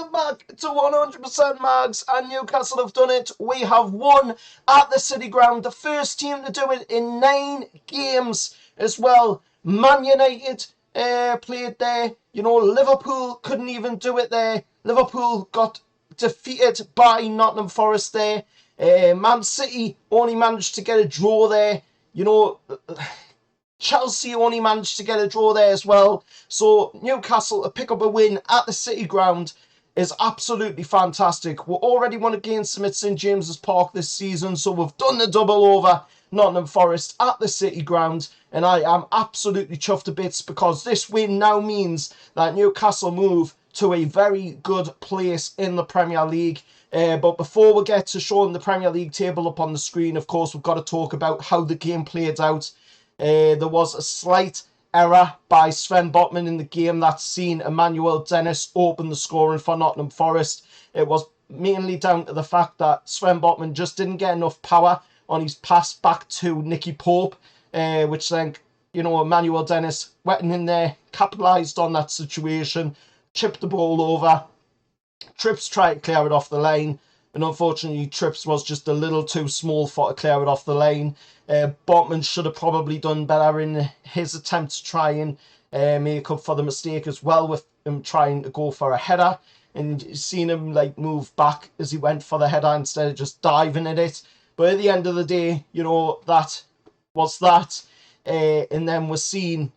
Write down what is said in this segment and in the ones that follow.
Welcome back to 100% Mags, and Newcastle have done it. We have won at the City Ground, the first team to do it in 9 games as well. Man United played there. Liverpool couldn't even do it there. Liverpool got defeated by Nottingham Forest there. Man City only managed to get a draw there. Chelsea only managed to get a draw there as well. So Newcastle to pick up a win at the City Ground is absolutely fantastic. We're already won against them at St James's Park this season, so we've done the double over Nottingham Forest at the City Ground, and I am absolutely chuffed to bits because this win now means that Newcastle move to a very good place in the Premier League. But before we get to showing the Premier League table up on the screen, of course, we've got to talk about how the game played out. There was a slight error by Sven Botman in the game that's seen Emmanuel Dennis open the scoring for Nottingham Forest. It was mainly down to the fact that Sven Botman just didn't get enough power on his pass back to Nicky Pope, which then, Emmanuel Dennis went in there, capitalised on that situation, chipped the ball over. Trips tried to clear it off the line, and unfortunately Trips was just a little too small to clear it off the lane. Botman should have probably done better in his attempt to try and make up for the mistake as well, with him trying to go for a header, and seen him move back as he went for the header instead of just diving at it. But at the end of the day, that was that. And then we're seeing,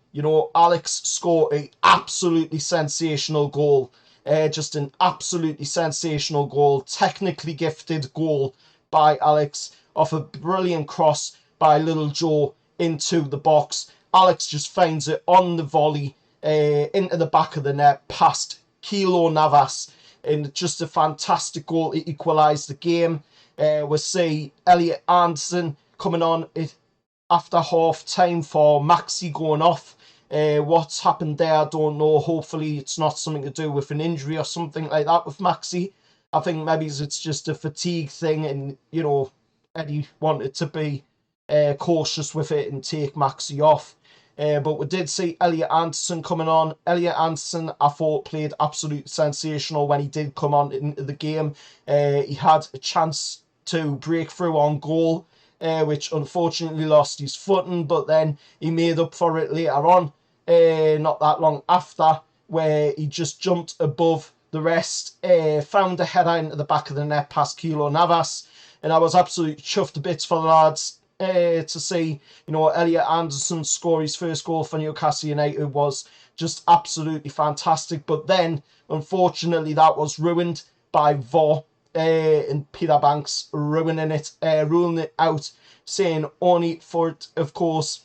Alex score a absolutely sensational goal. Just an absolutely sensational goal, technically gifted goal by Alex off a brilliant cross by Little Joe into the box. Alex just finds it on the volley into the back of the net past Keylor Navas, and just a fantastic goal to equalise the game. We see Elliot Anderson coming on after half time for Maxi going off. What's happened there, I don't know. Hopefully it's not something to do with an injury or something like that with Maxi. I think maybe it's just a fatigue thing, and Eddie wanted to be cautious with it and take Maxi off. But we did see Elliot Anderson coming on. Elliot Anderson, I thought, played absolutely sensational when he did come on into the game. He had a chance to break through on goal, which unfortunately lost his footing, but then he made up for it later on, not that long after, where he just jumped above the rest, found a header into the back of the net past Keylor Navas, and I was absolutely chuffed to bits for the lads. To see, Elliot Anderson score his first goal for Newcastle United was just absolutely fantastic. But then, unfortunately, that was ruined by VAR and Peter Banks ruling it out, saying only for it, of course,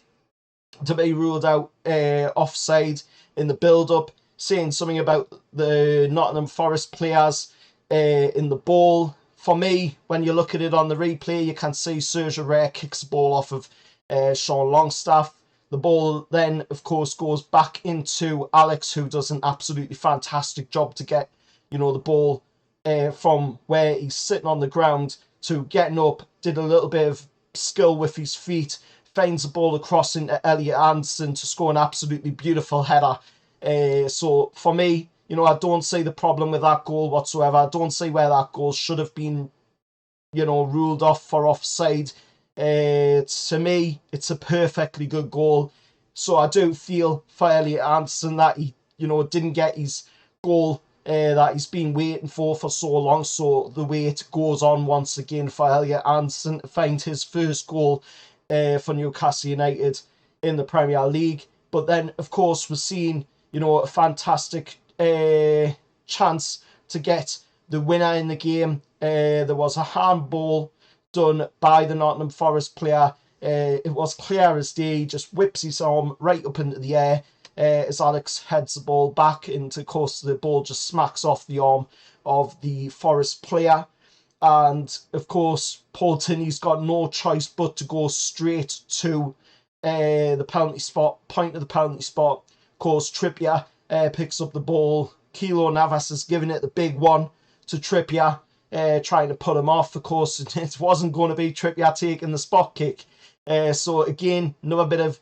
to be ruled out offside in the build-up, saying something about the Nottingham Forest players in the ball. For me, when you look at it on the replay, you can see Serge Aurier kicks the ball off of Sean Longstaff. The ball then, of course, goes back into Alex, who does an absolutely fantastic job to get, the ball from where he's sitting on the ground to getting up, did a little bit of skill with his feet, finds the ball across into Elliot Anderson to score an absolutely beautiful header. So for me, I don't see the problem with that goal whatsoever. I don't see where that goal should have been, ruled off for offside. To me, it's a perfectly good goal. So I do feel for Elliot Anderson that he, didn't get his goal that he's been waiting for so long. So the wait goes on once again for Elliot Anderson to find his first goal for Newcastle United in the Premier League. But then, of course, we're seeing, a fantastic chance to get the winner in the game. There was a handball done by the Nottingham Forest player. It was clear as day. He just whips his arm right up into the air as Alex heads the ball back, and of course the ball just smacks off the arm of the Forest player. And of course, Paul Tinney's got no choice but to go straight to the penalty spot, point of the penalty spot. Of course, Trippier picks up the ball. Keylor Navas is giving it the big one to Trippier, trying to put him off. Of course, it wasn't going to be Trippier taking the spot kick. So again, another bit of,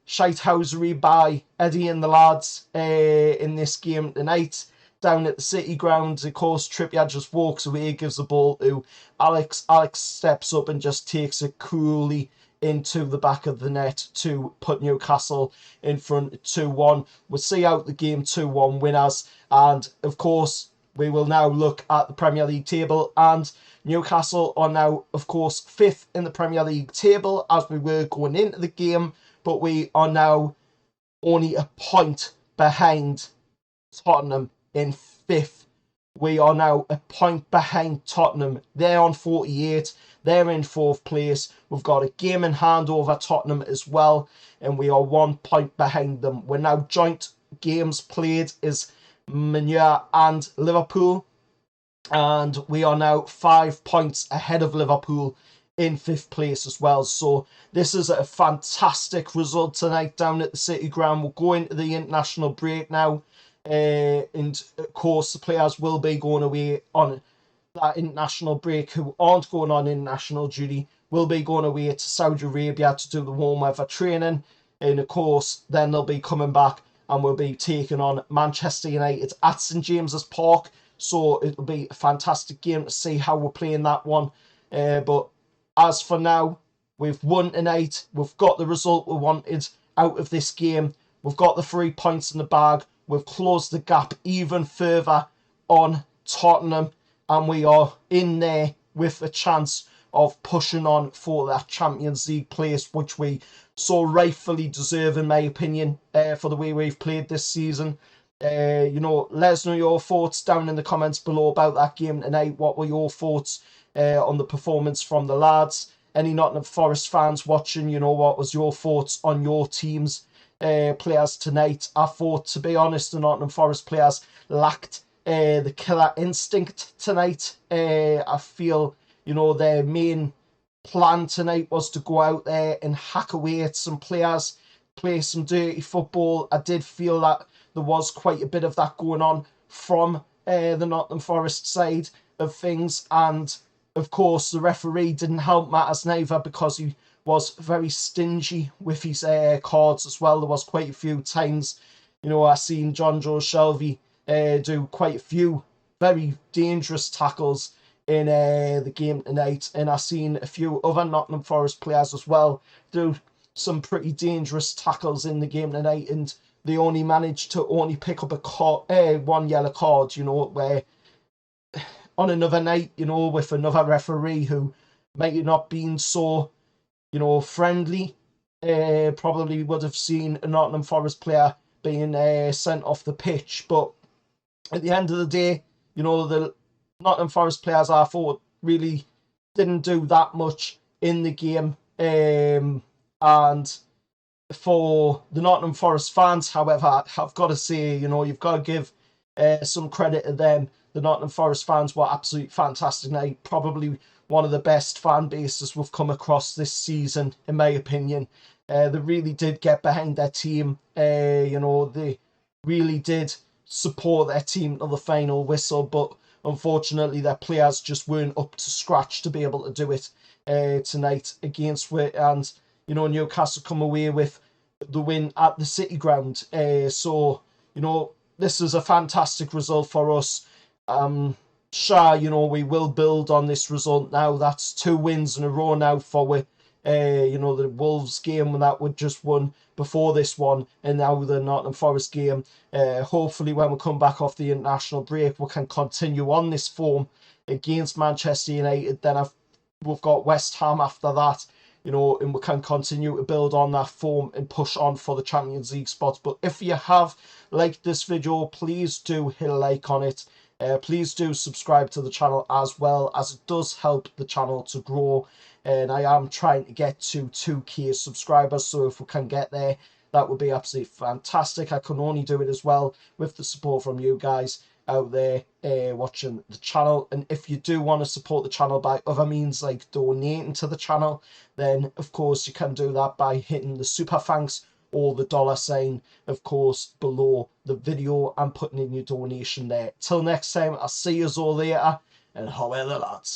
shitehousery by Eddie and the lads in this game tonight. down at the City ground. Of course, Trippier just walks away, gives the ball to Alex. Alex steps up and just takes it coolly into the back of the net to put Newcastle in front 2-1. We'll see out the game 2-1 winners. And of course, we will now look at the Premier League table, and Newcastle are now, of course, 5th in the Premier League table as we were going into the game, but we are now only a point behind Tottenham in 5th. We are now a point behind Tottenham. They're on 48. They're in 4th place. We've got a game in hand over Tottenham as well, and we are 1 point behind them. We're now joint games played is Manu and Liverpool, and we are now 5 points ahead of Liverpool in 5th place as well. So this is a fantastic result tonight down at the City ground. We'll go into the international break now, and of course the players will be going away on that international break who aren't going on international duty, will be going away to Saudi Arabia to do the warm weather training, and of course then they'll be coming back and we'll be taking on Manchester United at St James's Park. So it'll be a fantastic game to see how we're playing that one. But as for now, we've won tonight. We've got the result we wanted out of this game. We've got the 3 points in the bag. We've closed the gap even further on Tottenham, and we are in there with a chance of pushing on for that Champions League place, which we so rightfully deserve, in my opinion, for the way we've played this season. You know, let us know your thoughts down in the comments below about that game tonight. What were your thoughts on the performance from the lads? Any Nottingham Forest fans watching, you know, what was your thoughts on your team's players tonight? I thought, to be honest, the Nottingham Forest players lacked the killer instinct tonight. I feel, you know, their main plan tonight was to go out there and hack away at some players, play some dirty football. I did feel that there was quite a bit of that going on from the Nottingham Forest side of things, and of course the referee didn't help matters neither, because he was very stingy with his cards as well. There was quite a few times, you know, I seen John Joe Shelby do quite a few very dangerous tackles in the game tonight, and I seen a few other Nottingham Forest players as well do some pretty dangerous tackles in the game tonight, and they only managed to only pick up one yellow card, you know, where on another night, you know, with another referee who might have not been so, you know, friendly, probably would have seen a Nottingham Forest player being sent off the pitch. But at the end of the day, you know, the Nottingham Forest players, I thought, really didn't do that much in the game. And for the Nottingham Forest fans, however, I've got to say, you know, you've got to give some credit to them. The Nottingham Forest fans were absolutely fantastic tonight. Probably one of the best fan bases we've come across this season, in my opinion. They really did get behind their team. You know, they really did support their team to the final whistle, but unfortunately their players just weren't up to scratch to be able to do it tonight against Wick. And, you know, Newcastle come away with the win at the City ground. So, you know, this is a fantastic result for us. Sure, you know, we will build on this result now. That's 2 wins in a row now for we. You know, the Wolves game that we just won before this one, and now the Nottingham Forest game. Hopefully when we come back off the international break, we can continue on this form against Manchester United. Then we've got West Ham after that, you know, and we can continue to build on that form and push on for the Champions League spots. But if you have liked this video, please do hit a like on it. Please do subscribe to the channel as well, as it does help the channel to grow. And I am trying to get to 2K subscribers, so if we can get there, that would be absolutely fantastic. I can only do it as well with the support from you guys out there watching the channel. And if you do want to support the channel by other means, like donating to the channel, then of course you can do that by hitting the super thanks or the $sign, of course, below the video, and putting in your donation there. Till next time, I'll see you all later, and however lads.